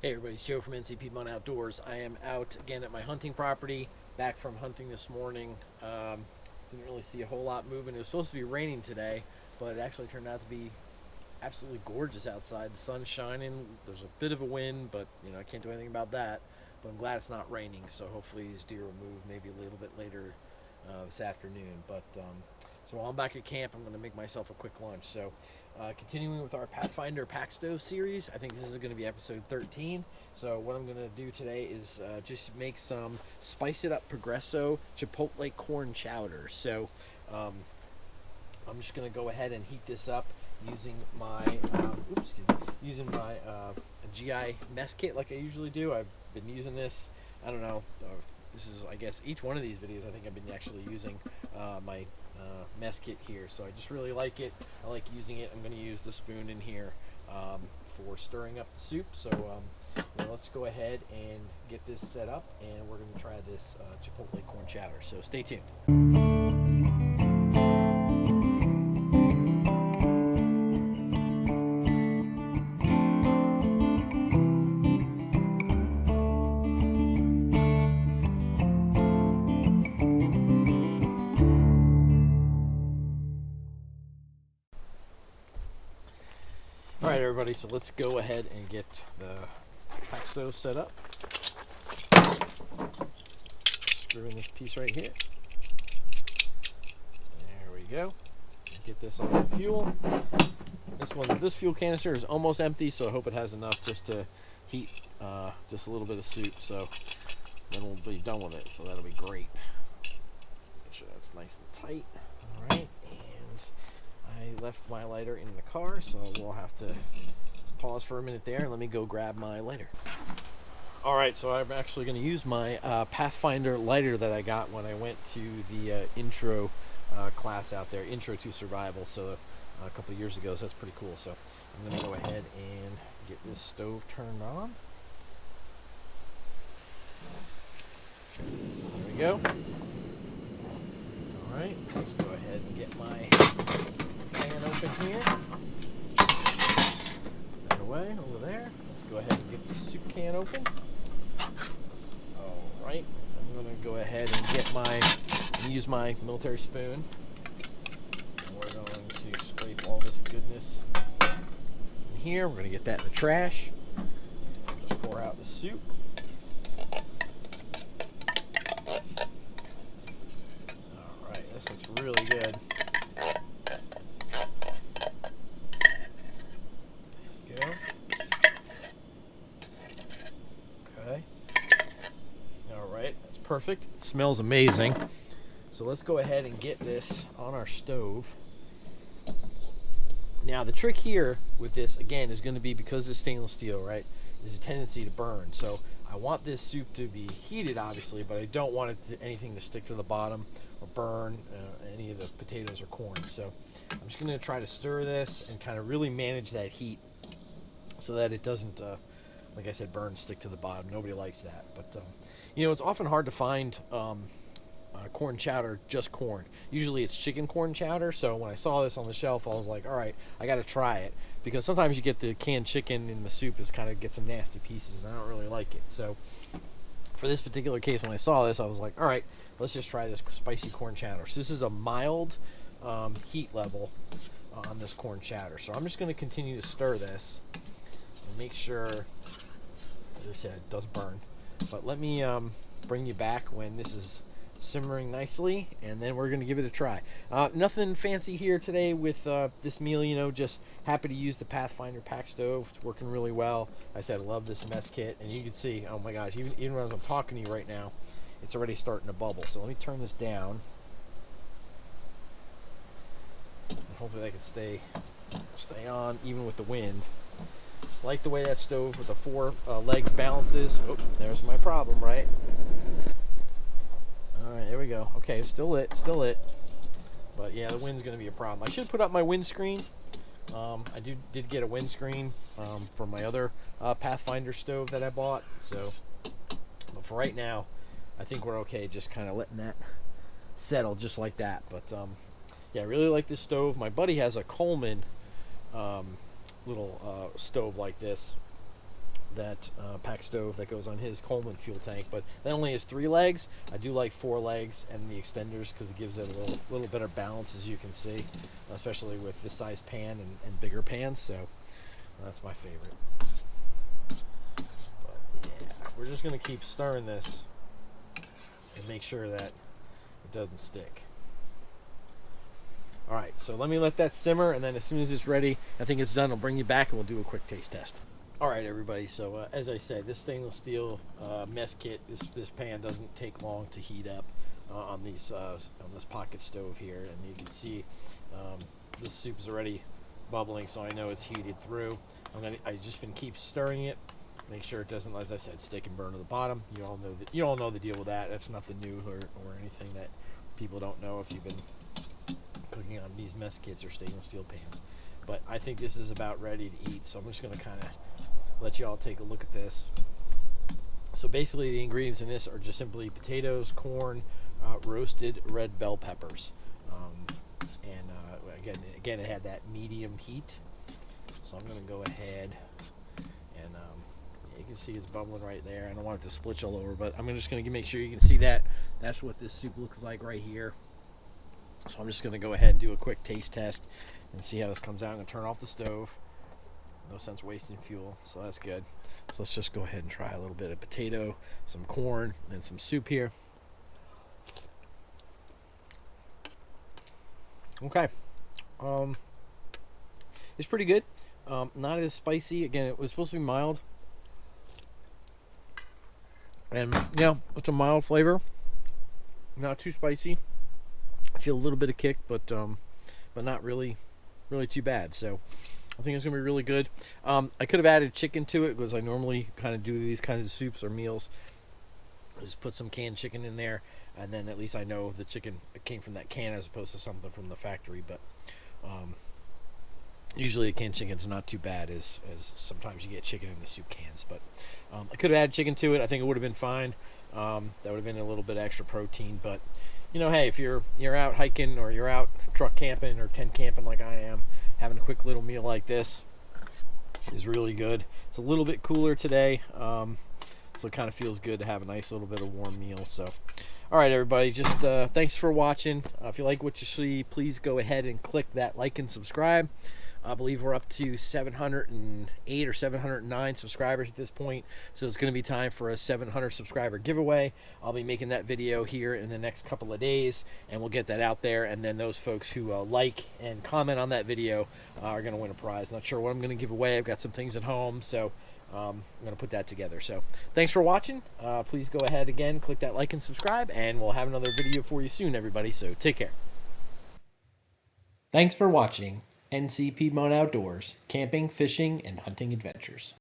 Hey everybody, it's Joe from NC Piedmont Outdoors. I am out again at my hunting property, back from hunting this morning. Didn't really see a whole lot moving. It was supposed to be raining today, but it actually turned out to be absolutely gorgeous outside. The sun's shining, there's a bit of a wind, but you know, I can't do anything about that. But I'm glad it's not raining, so hopefully these deer will move maybe a little bit later this afternoon. But so while I'm back at camp, I'm going to make myself a quick lunch. So continuing with our Pathfinder pack stove series, I think this is going to be episode 13. So what I'm going to do today is just make some Spice It Up Progresso Chipotle corn chowder. So I'm just going to go ahead and heat this up using my GI mess kit like I usually do. I've been using this, I don't know, this is, I guess, each one of these videos I think I've been actually using my mess kit here, so I just really like it. I like using it. I'm going to use the spoon in here for stirring up the soup. So let's go ahead and get this set up, and we're going to try this Chipotle corn chowder. So stay tuned. Alright everybody, so let's go ahead and get the pack stove set up. Screw in this piece right here. There we go. Get this on the fuel. This fuel canister is almost empty, so I hope it has enough just to heat just a little bit of soup, so then we'll be done with it, so that'll be great. Make sure that's nice and tight. Alright, I left my lighter in the car, so we'll have to pause for a minute there and let me go grab my lighter. Alright, so I'm actually going to use my Pathfinder lighter that I got when I went to the intro class out there, Intro to Survival, so a couple of years ago, so that's pretty cool. So I'm going to go ahead and get this stove turned on. There we go. Alright, let's go ahead and get my pan open here. That away, over there. Let's go ahead and get the soup can open. Alright, I'm going to go ahead and use my military spoon. And we're going to scrape all this goodness in here. We're going to get that in the trash. Just pour out the soup. Alright, this looks really good. Perfect. It smells amazing. So let's go ahead and get this on our stove. Now the trick here with this, again, is going to be, because it's stainless steel, right, there's a tendency to burn. So I want this soup to be heated, obviously, but I don't want anything to stick to the bottom or burn any of the potatoes or corn. So I'm just going to try to stir this and kind of really manage that heat so that it doesn't, like I said, burn, stick to the bottom. Nobody likes that. But you know, it's often hard to find corn chowder, just corn. Usually it's chicken corn chowder, so when I saw this on the shelf, I was like, all right, I got to try it. Because sometimes you get the canned chicken in the soup, is kind of get some nasty pieces, and I don't really like it. So for this particular case, when I saw this, I was like, all right, let's just try this spicy corn chowder. So this is a mild heat level on this corn chowder. So I'm just going to continue to stir this and make sure, as I said, it does burn. But let me bring you back when this is simmering nicely, and then we're going to give it a try. Nothing fancy here today with this meal, you know, just happy to use the Pathfinder pack stove. It's working really well. I said I love this mess kit, and you can see, oh my gosh, even as I'm talking to you right now, it's already starting to bubble. So let me turn this down, and hopefully that can stay on even with the wind. Like the way that stove with the 4 legs balances. Oh, there's my problem, right? Alright, there we go. Okay, still lit. But yeah, the wind's going to be a problem. I should put up my windscreen. I did get a windscreen from my other Pathfinder stove that I bought. So, but for right now, I think we're okay just kind of letting that settle just like that. But yeah, I really like this stove. My buddy has a Coleman little stove like this pack stove that goes on his Coleman fuel tank, but that only has 3 legs. I do like 4 legs and the extenders because it gives it a little better balance, as you can see, especially with this size pan and bigger pans. So that's my favorite. But yeah, we're just going to keep stirring this and make sure that it doesn't stick. All right, so let me let that simmer, and then as soon as it's ready, I think it's done, I'll bring you back and we'll do a quick taste test. All right, everybody, so as I said, this stainless steel mess kit, this pan doesn't take long to heat up on this pocket stove here, and you can see this soup is already bubbling, so I know it's heated through. I just been keep stirring it, make sure it doesn't, as I said, stick and burn to the bottom. You all know the deal with that. That's nothing new or anything that people don't know if you've been cooking on these mess kits or stainless steel pans. But I think this is about ready to eat, so I'm just going to kind of let you all take a look at this. So basically the ingredients in this are just simply potatoes, corn, roasted red bell peppers, and again it had that medium heat. So I'm going to go ahead and you can see it's bubbling right there. I don't want it to splitch all over, but I'm just going to make sure you can see that. That's what this soup looks like right here. So I'm just going to go ahead and do a quick taste test and see how this comes out. I'm going to turn off the stove. No sense wasting fuel, so that's good. So let's just go ahead and try a little bit of potato, some corn, and some soup here. Okay. It's pretty good. Not as spicy. Again, it was supposed to be mild. And yeah, it's a mild flavor. Not too spicy. I feel a little bit of kick, but not really too bad. So I think it's gonna be really good. I could have added chicken to it because I normally kind of do these kinds of soups or meals. Just put some canned chicken in there, and then at least I know the chicken came from that can as opposed to something from the factory. But usually the canned chicken's not too bad, as sometimes you get chicken in the soup cans. But I could have added chicken to it. I think it would have been fine. That would have been a little bit extra protein, but you know, hey, if you're out hiking or you're out truck camping or tent camping like I am, having a quick little meal like this is really good. It's a little bit cooler today, so it kind of feels good to have a nice little bit of warm meal. So all right, everybody, just thanks for watching. If you like what you see, please go ahead and click that like and subscribe. I believe we're up to 708 or 709 subscribers at this point, so it's going to be time for a 700 subscriber giveaway. I'll be making that video here in the next couple of days, and we'll get that out there, and then those folks who like and comment on that video are going to win a prize. Not sure what I'm going to give away. I've got some things at home, so I'm going to put that together. So thanks for watching. Please go ahead again, click that like and subscribe, and we'll have another video for you soon, everybody. So take care. Thanks for watching NC Piedmont Outdoors, camping, fishing, and hunting adventures.